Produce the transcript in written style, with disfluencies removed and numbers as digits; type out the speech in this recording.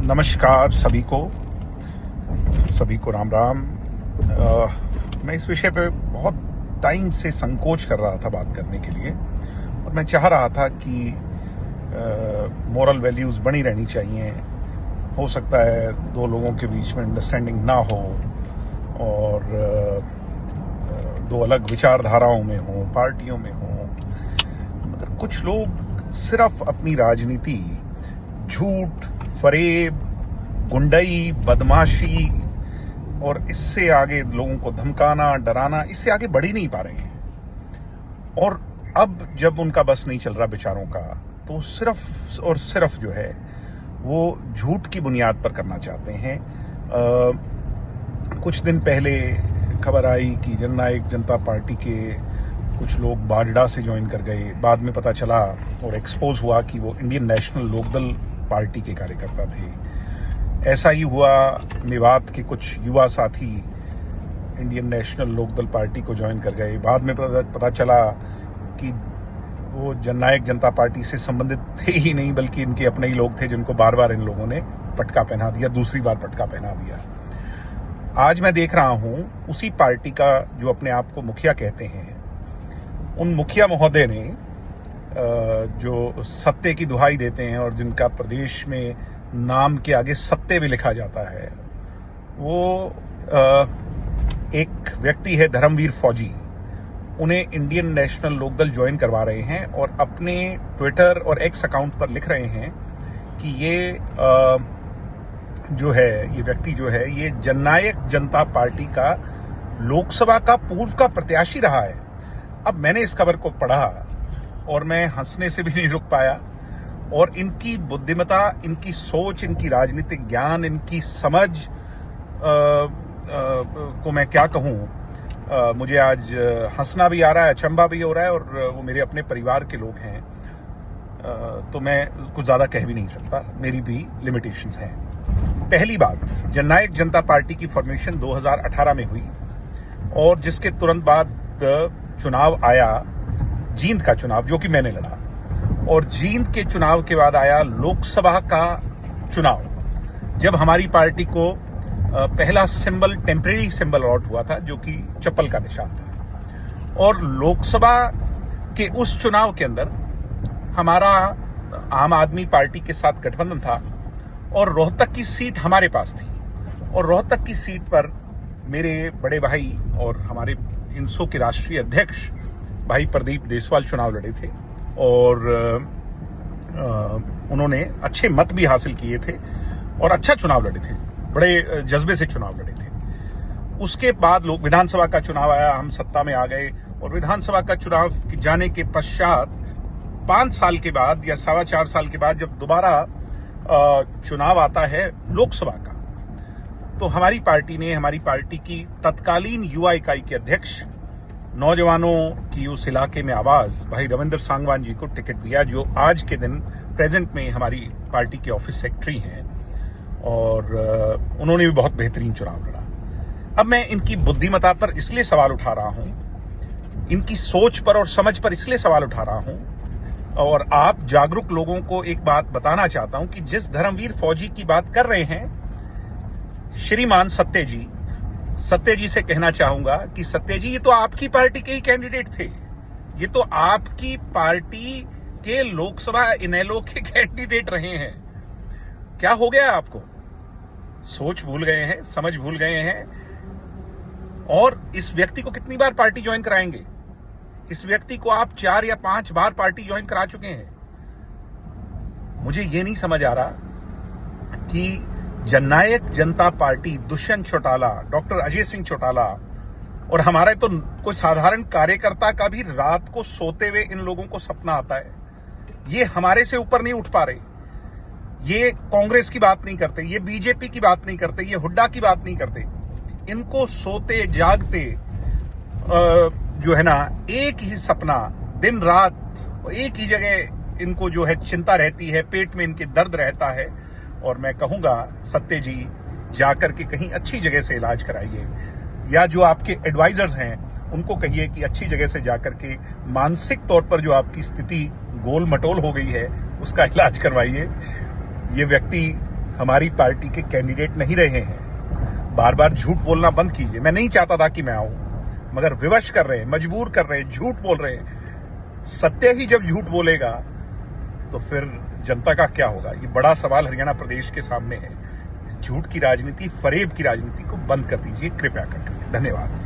नमस्कार सभी को राम राम। मैं इस विषय पे बहुत टाइम से संकोच कर रहा था बात करने के लिए, और मैं चाह रहा था कि मोरल वैल्यूज बनी रहनी चाहिए। हो सकता है दो लोगों के बीच में अंडरस्टैंडिंग ना हो और दो अलग विचारधाराओं में हो, पार्टियों में हो, मगर कुछ लोग सिर्फ अपनी राजनीति झूठ, फरेब, गुंडई, बदमाशी और इससे आगे लोगों को धमकाना, डराना, इससे आगे बढ़ ही नहीं पा रहे हैं। और अब जब उनका बस नहीं चल रहा बेचारों का, तो सिर्फ और सिर्फ जो है वो झूठ की बुनियाद पर करना चाहते हैं। कुछ दिन पहले खबर आई कि जननायक जनता पार्टी के कुछ लोग बारडा से ज्वाइन कर गए। बाद में पता चला और एक्सपोज हुआ कि वो इंडियन नेशनल लोकदल पार्टी के कार्यकर्ता थे। ऐसा ही हुआ, मेवात के कुछ युवा साथी इंडियन नेशनल लोकदल पार्टी को ज्वाइन कर गए। बाद में पता चला कि वो जननायक जनता पार्टी से संबंधित थे ही नहीं, बल्कि इनके अपने ही लोग थे जिनको बार बार इन लोगों ने पटका पहना दिया, दूसरी बार पटका पहना दिया। आज मैं देख रहा हूं उसी पार्टी का जो अपने आप को मुखिया कहते हैं, उन मुखिया महोदय ने जो सत्य की दुहाई देते हैं और जिनका प्रदेश में नाम के आगे सत्य भी लिखा जाता है, वो एक व्यक्ति है धर्मवीर फौजी। उन्हें इंडियन नेशनल लोकदल ज्वाइन करवा रहे हैं और अपने ट्विटर और एक्स अकाउंट पर लिख रहे हैं कि ये जो है, ये व्यक्ति जो है, ये जननायक जनता पार्टी का लोकसभा का पूर्व का प्रत्याशी रहा है। अब मैंने इस खबर को पढ़ा और मैं हंसने से भी नहीं रुक पाया। और इनकी बुद्धिमत्ता, इनकी सोच, इनकी राजनीतिक ज्ञान, इनकी समझ को मैं क्या कहूं। मुझे आज हंसना भी आ रहा है, अचंभा भी हो रहा है, और वो मेरे अपने परिवार के लोग हैं, तो मैं कुछ ज्यादा कह भी नहीं सकता, मेरी भी लिमिटेशंस हैं। पहली बात, जननायक जनता पार्टी की फॉर्मेशन 2018 में हुई और जिसके तुरंत बाद चुनाव आया, जींद का चुनाव, जो कि मैंने लड़ा, और जींद के चुनाव के बाद आया लोकसभा का चुनाव, जब हमारी पार्टी को पहला सिंबल, टेम्परेरी सिंबल अलॉट हुआ था, जो कि चप्पल का निशान था। और लोकसभा के उस चुनाव के अंदर हमारा आम आदमी पार्टी के साथ गठबंधन था और रोहतक की सीट हमारे पास थी। और रोहतक की सीट पर मेरे बड़े भाई और हमारे इंसो के राष्ट्रीय अध्यक्ष भाई प्रदीप देसवाल चुनाव लड़े थे और उन्होंने अच्छे मत भी हासिल किए थे और अच्छा चुनाव लड़े थे, बड़े जज्बे से चुनाव लड़े थे। उसके बाद लोग विधानसभा का चुनाव आया, हम सत्ता में आ गए, और विधानसभा का चुनाव जाने के पश्चात 5 साल के बाद या 4.25 साल के बाद जब दोबारा चुनाव आता है लोकसभा का, तो हमारी पार्टी ने, हमारी पार्टी की तत्कालीन युवा इकाई के अध्यक्ष, नौजवानों की उस इलाके में आवाज, भाई रविंद्र सांगवान जी को टिकट दिया, जो आज के दिन प्रेजेंट में हमारी पार्टी के ऑफिस सेक्रेटरी हैं, और उन्होंने भी बहुत बेहतरीन चुनाव लड़ा। अब मैं इनकी बुद्धिमत्ता पर इसलिए सवाल उठा रहा हूं, इनकी सोच पर और समझ पर इसलिए सवाल उठा रहा हूं, और आप जागरूक लोगों को एक बात बताना चाहता हूं कि जिस धर्मवीर फौजी की बात कर रहे हैं श्रीमान सत्य जी से कहना चाहूंगा कि सत्य जी, ये तो आपकी पार्टी के ही कैंडिडेट थे, ये तो आपकी पार्टी के लोकसभा इनेलो के कैंडिडेट रहे हैं। क्या हो गया आपको? सोच भूल गए हैं, समझ भूल गए हैं। और इस व्यक्ति को कितनी बार पार्टी ज्वाइन कराएंगे? इस व्यक्ति को आप 4 या 5 बार पार्टी ज्वाइन करा चुके हैं। मुझे ये नहीं समझ आ रहा कि जननायक जनता पार्टी, दुष्यंत चौटाला, डॉक्टर अजय सिंह चौटाला, और हमारे तो कोई साधारण कार्यकर्ता का भी रात को सोते हुए इन लोगों को सपना आता है। ये हमारे से ऊपर नहीं उठ पा रहे, ये कांग्रेस की बात नहीं करते, ये बीजेपी की बात नहीं करते, ये हुड्डा की बात नहीं करते। इनको सोते जागते जो है ना, एक ही सपना, दिन रात एक ही जगह इनको जो है चिंता रहती है, पेट में इनके दर्द रहता है। और मैं कहूंगा सत्य जी, जाकर के कहीं अच्छी जगह से इलाज कराइए, या जो आपके एडवाइजर्स हैं उनको कहिए कि अच्छी जगह से जाकर के मानसिक तौर पर जो आपकी स्थिति गोल मटोल हो गई है उसका इलाज करवाइए। ये व्यक्ति हमारी पार्टी के कैंडिडेट नहीं रहे हैं। बार बार झूठ बोलना बंद कीजिए। मैं नहीं चाहता था कि मैं आऊं, मगर विवश कर रहे हैं, मजबूर कर रहे हैं, झूठ बोल रहे हैं। सत्य ही जब झूठ बोलेगा तो फिर जनता का क्या होगा? ये बड़ा सवाल हरियाणा प्रदेश के सामने है। इस झूठ की राजनीति, फरेब की राजनीति को बंद कर दीजिए कृपया करके। धन्यवाद।